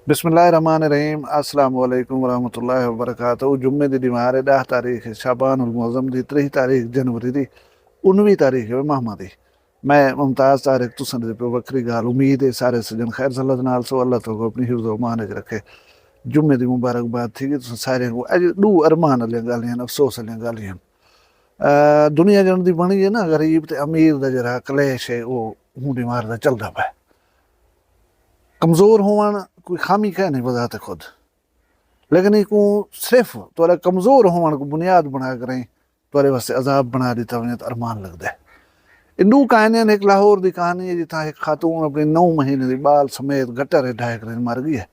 बिस्मिल्लाहिर्रहमानिर्रहीम अस्सलाम वालेकुम वरहमतुल्लाहि वबरकातुहू। जुम्मे दी दीवार है 10 तारीख है शाबानुल मुअज़्ज़म दी 3 तारीख जनवरी दी 19 तारीख है मामा दी। मैं मुमताज़ तारिक तुसन दे पे वक्री गाल उम्मीद है सारे सजन खैर सल्लत नाल सो अल्लाह तो अपनी हिफ्ज़ व मान च रखे। जुम्मे दी मुबारकबाद थी कि तुसन सारे को अज दू अरमान वालियां गालियां अफसोस वालियां गालियां। दुनिया जन दी बनी है ना गरीब ते अमीर दा जरा कलेश है वो हूं मारदा चलदा पै। कमज़ोर होवन कोई खामी कह नहीं बजाते खुद, लेकिन एक सिर्फ तुरे कमज़ोर होवन को बुनियाद बना करें तुरे वास्ते अजाब बना दिता वने तो अरमान लगता है। इन दो कहानियां एक लाहौर की कहानी है जिथा एक खातून अपने 9 महीने की बाल समेत गटर ढाए कर मर गई है।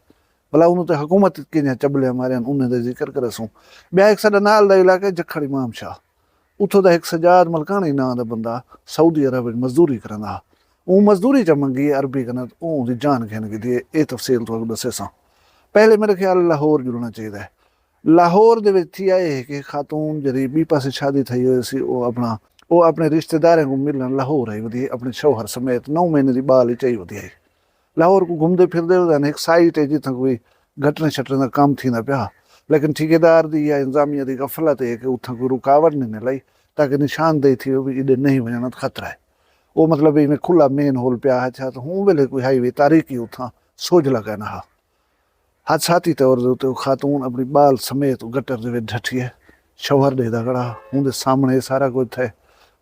भला उन्होंने तो हुकूमत कि चबलिया मारिया उन्हें जिक्र करे सूं। ब्या एक साडा नाल दा इलाका जखड़ इमाम शाह उथों दा एक सजाद मलकानी नां दा बंदा सऊदी अरब विच मजदूरी करंदा। वो मजदूरी च मंगी अरबी कन्नै ओह्दी जान खैन की ये तफसील तुहानू दस्से सां। पहले मेरे ख्याल लाहौर जुड़ना चाहिए। लाहौर दे विच थी आए कि खातून जरी बी पासे शादी थई हुई सी वो अपने रिश्तेदारों को मिलन लाहौर आई वधी अपने शौहर समेत 9 महीने की बाल ही चाहिए वधी आई। लाहौर को घूमते फिरते एक साइट है जितना कोई घटने शटने का काम थींदा पिया, लेकिन ठेकेदार दी या इंतजामिया की गफलत है कि उतना कोई रुकावट नहीं लाई ताकि निशानदेही थी भी इधर नहीं वञण तो खतरा है। वो मतलब इवें खुला मेन होल पिया है छा तो हूँ वेले कोई हाईवे तारीखी उथा सोज लगाना हा। हादसाती तौर के उत्ते खातून अपनी बाल समेत गटर दे विच डटी है। शौहर डेदा खड़ा उनके सामने सारा कुछ है।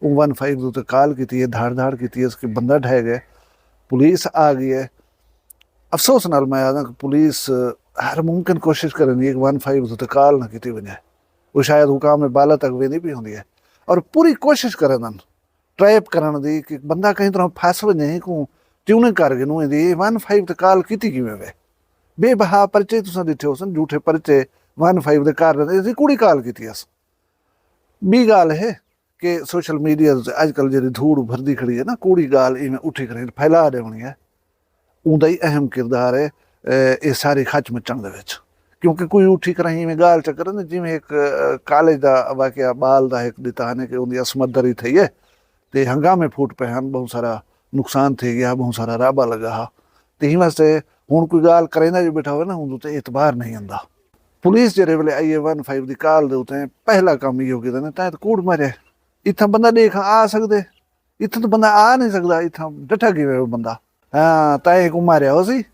वो 15 उत्ते कॉल की है, धाड़ धाड़ की है, उसके बंदा ढह गए, पुलिस आ गई है। अफसोस नाल मैं आदा कि पुलिस हर मुमकिन कोशिश करेंदी 15 उत्ते कॉल ना की वजे वो शायद हुकाम में बाला तक वेंदी पई होंदी है और पूरी कोशिश करन ट्रैप करन दी कि बंदा कहीं तरह फस वजे को ट्यूनिंग कर गए नूं दी 15 ते कॉल की किवें वे बेबहा परचे तुसां दिठे हो सन झूठे परचे 15 दे कारण कुड़ी कॉल की अस। बी गाल है कि सोशल मीडिया अजकल जी धूड़ भरदी खड़ी है ना कूड़ी गाल इवें उठी कर फैला देनी है। उनका ही अहम किरदार है ये सारी खच मचण दे विच, क्योंकि कोई उठी कर इवें गाल चक्कर न जिवें एक कॉलेज का वाकया बाल का एक दिता ने कि उनकी असमत दरी थी है तो हंगामे फूट पे हैं, बहुत सारा नुकसान थी गया, बहुत सारा राबा लगा हा। तो ही वास्ते हूँ कोई गाल करेंदा जो बैठा हो ना उन तो एतबार नहीं आंदा। पुलिस जेरे वेले आई है 15 की कॉल दे उत्ते पहला काम इहो कीता ने तैं तो कूड़ मारे इत्थां बंदा देख आ सकदे, इत्थां तो बंदा आ नहीं सकदा, इत्थां डठा किवें बंदा। हाँ तैं को मारिया हो सी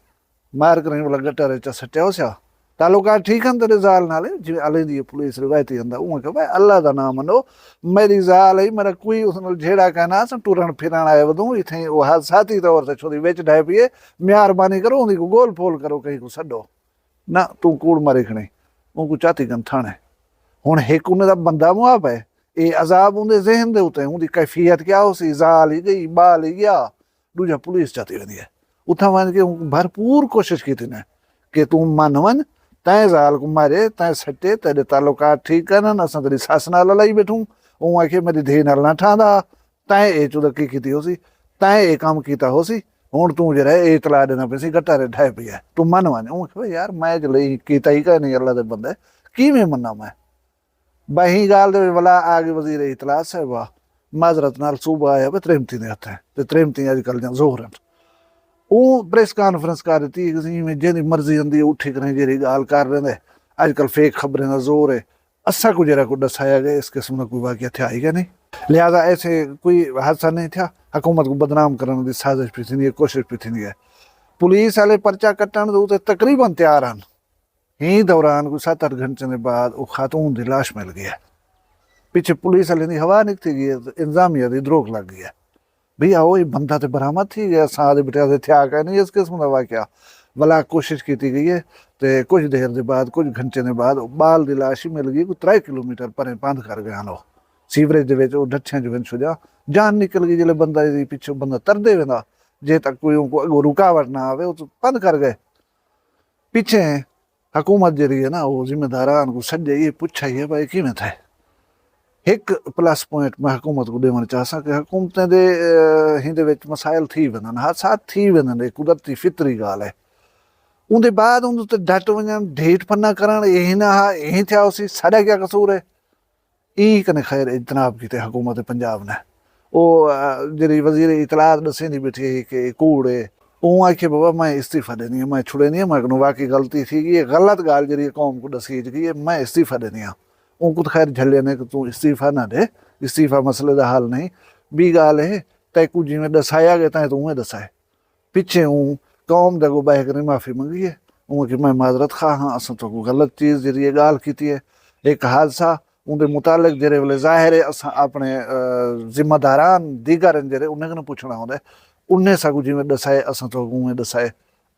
मार कर वाला गटर च सट्टिया हो सा तालुकात ठीक हैं तेरे जाल नाल जिवें आलेंदी पुलिस रिवायती आंदा उवें कह भाई अल्लाह दा नाम मनो मेरी जाल है मेरा कोई उस नाल झेड़ा कहना अस टुरन फिरन आए वधूं इत्थे वो हादसाती तौर ते छोदी विच ढाई पईए मेहरबानी करो उंदी को गोल फोल करो कहीं को छड्डो ना तू कूड़ मारे खणे उनको चाती गन थाने हुण एक उन्हें दा बंदा मुआब है ये अजाब उनके जहन दे उत्ते उनकी कैफियत क्या हो सी जाल ही गई बाल ही गया दूजा पुलिस चाती वेंदी है उथा वन के भरपूर कोशिश की ने कि तू मन वन तैं जाल को मारे तैं सटे तेरे तालुकात ठीक करन असां तेरी सस नाल लड़ाई बैठूं वो आखे मेरी धी नाल ना ठांदा तैं ये चुदकी की हो सी तैं ये काम किया हो सी हुण तू जरा ये इतला देना पे सी गटारे ढाए पई है तू मन वन वो यार मैं जल्दी कीता ही कह नहीं अल्लाह दे बंदे किवें मन्ना मैं बही गाल दे वला आगे वजीर इतला साहब माजरत नाल सूबा आया वे त्रेमती दे हथ ते त्रेमती अजकल जा जोर हैं वो प्रेस कॉन्फ्रेंस कर दी जी मर्जी आंदी उठी करें जी गाल कर रहे अजकल फेक खबरें का जोर है असा को जरा को दसाया गया इस किस्म का कोई वाक्य थे ही नहीं। लिहाजा ऐसे कोई हादसा नहीं था हुकूमत को बदनाम करने की साजिश पी थी कोशिश पी थी है। पुलिस वाले परचा कट्टण दे तकरीबन तैयार हैं ही दौरान कोई 7-8 घंटे के बाद वो खातून की लाश मिल गई है। पिछे पुलिस वाले की हवा निकली गई है तो इंतजामिया की द्रोक लग गई है भैया वो बंदा तो बरामद थी गया साथ बिटिया से थया कह नहीं इस किस्म का वाक्या भला कोशिश की गई है तो कुछ देर के बाद कुछ घंटे के बाद बाल की लाश ही मिल गई कोई 3 किलोमीटर परे बंद कर गया वो सीवरेज के डठिया जो छुजा जान निकल गई जो बंदा पिछों बंदा तरदे वेंदा जे तक कोई उनको अगो रुकावट ना आवे वो बंद कर गए। पीछे हुकूमत जी है ना वो जिम्मेदारान को सजे ये पूछा ही है भाई किवें थे। एक प्लस पॉइंट मैं हुकूमत को ॾियणु चाहां कि हुकूमतें दे हिंदे विच मसाइल थी वञनि हादसात थी वञनि कुदरती फितरी ॻाल्हि है उनके बाद उन ते डट वञनि ढेठ पन्ना करण यही ना हा यही थिया होसी साढ़ा क्या कसूर है ई कने खैर इजतनाब किते हुकूमत पंजाब ने वो जी वजीर इतलात दसेंदी बैठी है कि कूड़ है ਉਹ ਆਖੇ बाबा मैं इस्तीफा देनी है, मैं छुड़े नहीं है, मैं कहूँ वाकई गलती थी, ये गलत गाल जी कौम को दसी गई है, मैं इस्तीफा देनी है। उनको तो खैर झले ने कि तू इस्तीफा ना दे, इस्तीफा मसले का हल नहीं। बी गाल है तै कुछ जिमें दसाया गया तैं तो उन्हें दसाए पिछे हूँ कौम दगो बह कर माफ़ी मंगी है। उन्हें कि मैं माजरत खा हाँ, अस तो गलत चीज़ जी गाल की है। एक हादसा उनके मुतालिक जेरे वेले ज़ाहिर है अस अपने जिम्मेदारान दीगर जेरे उन्हें पूछना होंगे, उन्हें सगु जिमें दसाए असां तो उन्हें दसाए।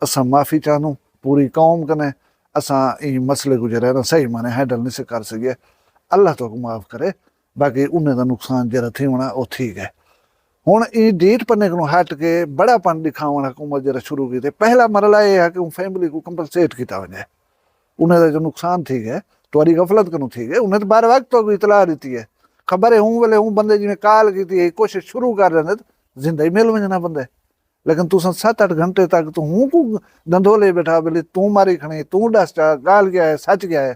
असां माफ़ी चाहूँ पूरी कौम कने, असां इन मसले को जरा ना सही माने हैंडल नहीं से कर सके, अल्लाह तो माफ़ करे। बाकी उन्हें का नुकसान जरा थी होना वो ठीक है। हुण ये डेट पन्ने को हट के बड़ापन दिखावन हुकूमत जरा शुरू की। पहला मरला यह है कि फैमिली को कंपलसेट किया वजे, उन्हें जो नुकसान थी है तुहारी गफलत कनू थी है। उन्हें तो बार वक्त तो इतला दी है, खबर है हूँ वेले हूँ बंदे जिमें काल की कोशिश शुरू कर रहे जिंदगी मिल वजना बंदे, लेकिन तुस 7-8 घंटे तक तू हूँ को धंधोले बैठा बोले तू मारी खणी तू दस गाल गया है सच गया है।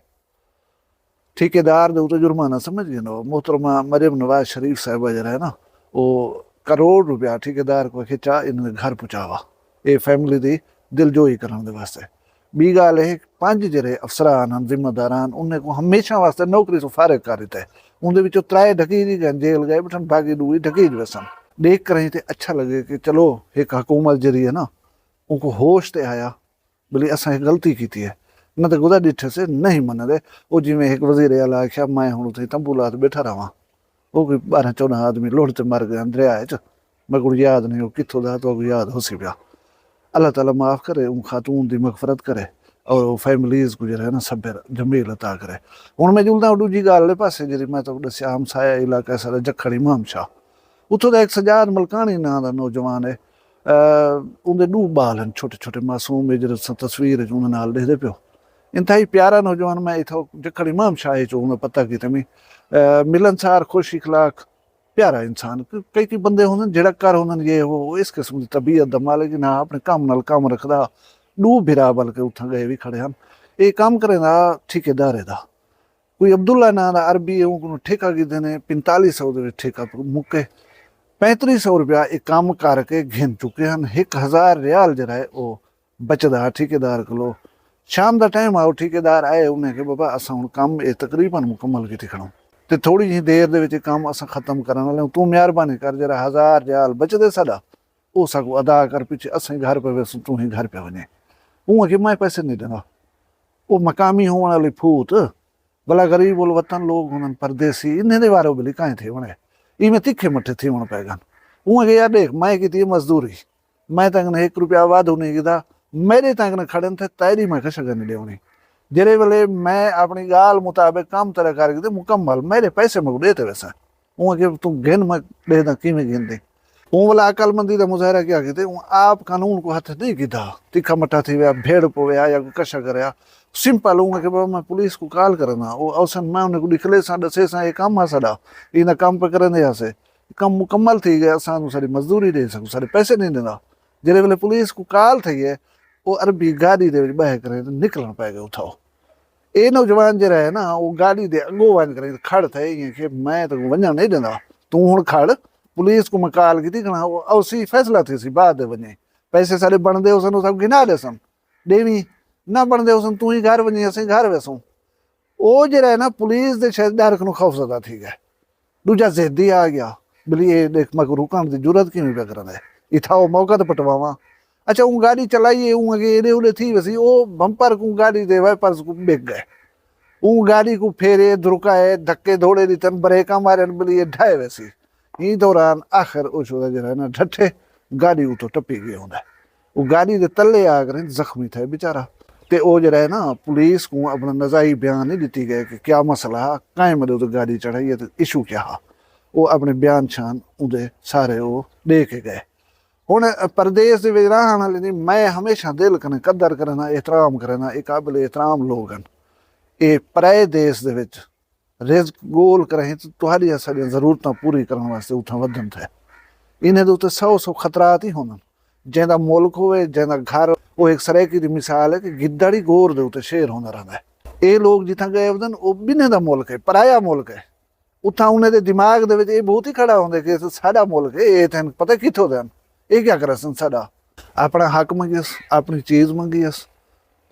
ठेकेदार दे जुर्माना समझ गए ना, मोहतरमा मरियम नवाज शरीफ साहब जरा है ना, वो करोड़ रुपया ठेकेदार को खिंचा इन्हें घर पहुँचावा, ये फैमिली की दिलजोई करने वास्ते। बी गाल है 5 जरे अफसरान जिम्मेदारान उन्हें को हमेशा वास्ते नौकरी से फारिग कर दिता है। उनके विचों 3 ढकीज गए जेल गए बैठन, बाकी 2 ढकीज वसन। देख कर तो अच्छा लगे कि चलो एक हुकूमत जरी है ना उनको होश ते आया बोली असा गलती की है, न तो गुदा डिठे से नहीं मनदे। वो जिमें एक वजीर आला आख्या मैं हूँ उसे तंबू ला बैठा रहा, वो कोई 12-14 आदमी लोहड़ते मर गए दरिया च, मैं को याद नहीं वो कितों दा तो याद हो सी पिया। अल्लाह ताला माफ़ करे, उन खातून की मगफरत करे और फैमिलीज़ को जरा है ना सब्र जमील अता करे। हुण मैं जुलदा दूजी गल पासे जी मैं तो दसिया हमसाया इलाका सारा जखड़ इमाम शाह, उतों का एक सजाद मलकानी नाम का नौजवान है, उनके 2 बाल हैं छोटे छोटे मासूम, जो तस्वीर उन्हें नाल दिखते पियो, इंतहाई प्यारा नौजवान। मैं इतों जखड़ इमाम शाह चो मैं पता कि तमी मिलनसार खुश इखलाक प्यारा इंसान। कई कई बंदे होंगे जेड़ा घर होंगे ये वो इस किस्म की तबीयत दा मालिक ना अपने काम नाल काम रखदा। 2 भिरा बल्कि उथा गए भी खड़े हैं, ये काम करेंदा ठेकेदारे दा कोई अब्दुल्ला ना दा अरबी उनको ठेका की देने 4500 दे ठेका मुक्के 3500 रुपया एक काम करके घिन चुके हैं। 1000 रियाल जरा है वो बचदा ठेकेदार को। शाम का टाइम आओ ठेकेदार आए उन्हें कि बाबा असा हूँ काम ये तकरीबन मुकम्मल की खड़ो तो थोड़ी जी देर के काम अस खत्म करने वाले, तू मेहरबानी कर जरा 1000 रियाल बचदे साडा वो सगो अदा कर पीछे असें घर पे वेसू तू ही घर पे वने। हूँ कि मैं पैसे नहीं देना, वो मकामी होने वाली फूत भला गरीब बोल वतन लोग हों परदेसी इन्हें वारे बिली कहीं थे वने इमें तिखे मठे थी वण पैगन। हूँ कि यार देख मैं की मजदूरी मैं तक 1 रुपया वाधू नहीं कीता, मेरे तक न खड़न थे तैरी मैं कश नहीं देवनी। जेरे वेले मैं अपनी गाल मुताबिक काम तरह कर मुकम्मल मेरे पैसे मैं देते वैसा। हूँ कि तू गिन मैं देदा किमें गिन दे। हूँ वाला अकलमंदी का मुजाहरा क्या किते, आप कानून को हथ नहीं कीता, तिखा मठा थी वया भेड़ पवया या कशा करया सिंपल। हूँ कि बाबा मैं पुलिस को कॉल करना वो अवसन मैं उन्हें को निकले सा दसे सा ये काम आ साडा इन काम पे करें से कम मुकम्मल थी गया सानू सारी मजदूरी दे सकूँ सारे पैसे नहीं देना। जेरे वेले पुलिस को कॉल थी है वो अरबी गाड़ी दे बह करे निकलन पै गए उठाओ। ये नौजवान जरा है ना वो गाड़ी दे अगो वन करे खड़ थे ये कि मैं तो वजन नहीं देना तू हूँ खड़ पुलिस को मैं कॉल की कहना उसी फैसला थी सी बाद वजे पैसे सारे बनते उसन सब गिना दे सन देवी ना बनते उसन तू ही घर वजे असें घर वैसूं। वो जरा है ना पुलिस के शायद डर को खौफजदा थी गया। दूजा जिद्दी आ गया बोली ये देख मैं रुकन की जरूरत क्यों पे करें इथा वो मौका तो पटवावा। अच्छा वो गाड़ी चलाइए हूँ अगे एडे उड़े थी वैसी वो बम्पर को गाड़ी दे वाइपर्स को बेच गए। वो गाड़ी को फेरे धुरकाए धक्के धोड़े दितन ब्रेका मारे बोली ये ढाए वैसी। ई दौरान आखिर उस जरा है ना ढठे गाड़ी उतो टपी गई होंगे वो गाड़ी के तले आकर जख्मी थे बेचारा। तो वो जरा है ना पुलिस को अपना नजाई बयान नहीं दी गए कि क्या मसला कहीं मतलब तो गाड़ी चढ़ाई है तो इशू क्या हा। वो अपने बयान शान उदे सारे वो दे के गए। हुण परदेस के रहने वाले मैं हमेशा दिल कने कदर करना एहतराम करना एक काबिल एहतराम लोग हैं। ये पराए देश दे विच रिज़्क गोल करें तो तुहाड़ी सारियां ज़रूरतां पूरी करने वास्ते उठां वधन थे। इन्हें दे उत्ते 100 खतरात ही होने जैदा मुल्क होवे जैदा घर वो एक सरेकी की मिसाल है कि गिद्दड़ी गोर दे उत्ते शेर होंदा रहिंदा है। ये लोग जिथा गए वधन वो बिन्ने दा मुल्क है पराया मुल्क है उथा उन्हें दे दिमाग दे विच ये बहुत ही खड़ा होंदा कि साडा मुल्क है ये तैन पता कित्थों दे ये क्या कर सन साडा अपना हक मंगियस, अपनी चीज़ मंगियस,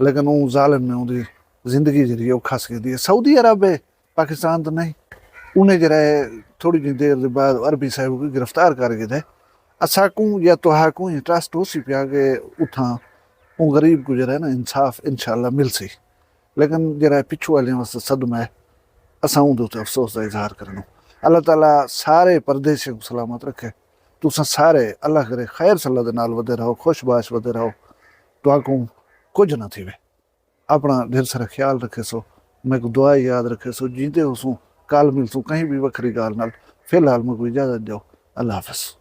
लेकिन वो जालिम ने उनकी जिंदगी जी वो खस के दी। सऊदी अरब है, पाकिस्तान तो नहीं। उन्हें जरा थोड़ी जी देर के बाद अरबी साहब को गिरफ्तार करके दे। असाकू या तुहाकू ये ट्रस्ट हो सी पिया के उठा वो गरीब को जरा ना इंसाफ इंशाल्लाह मिल सी। लेकिन जरा पिछू वाले वास्ते सदमा है, असा उनके उत्ते अफसोस का इजहार करना। अल्लाह ताला सारे परदेसियों को सलामत रखे। तुसा सारे अल्लाह करे खैर सल्ला दे नाल वधे रहो, खुशबाश वधे रहो, तुहाकू कुछ ना थी। अपना ढेर सारा ख्याल रखे सो, मैं को दुआ याद रखे सो, जीते हो सू, काल मिल सू कहीं भी वखरी गाल नाल। फिलहाल मैं को इजाजत दो, अल्लाह हाफिज़।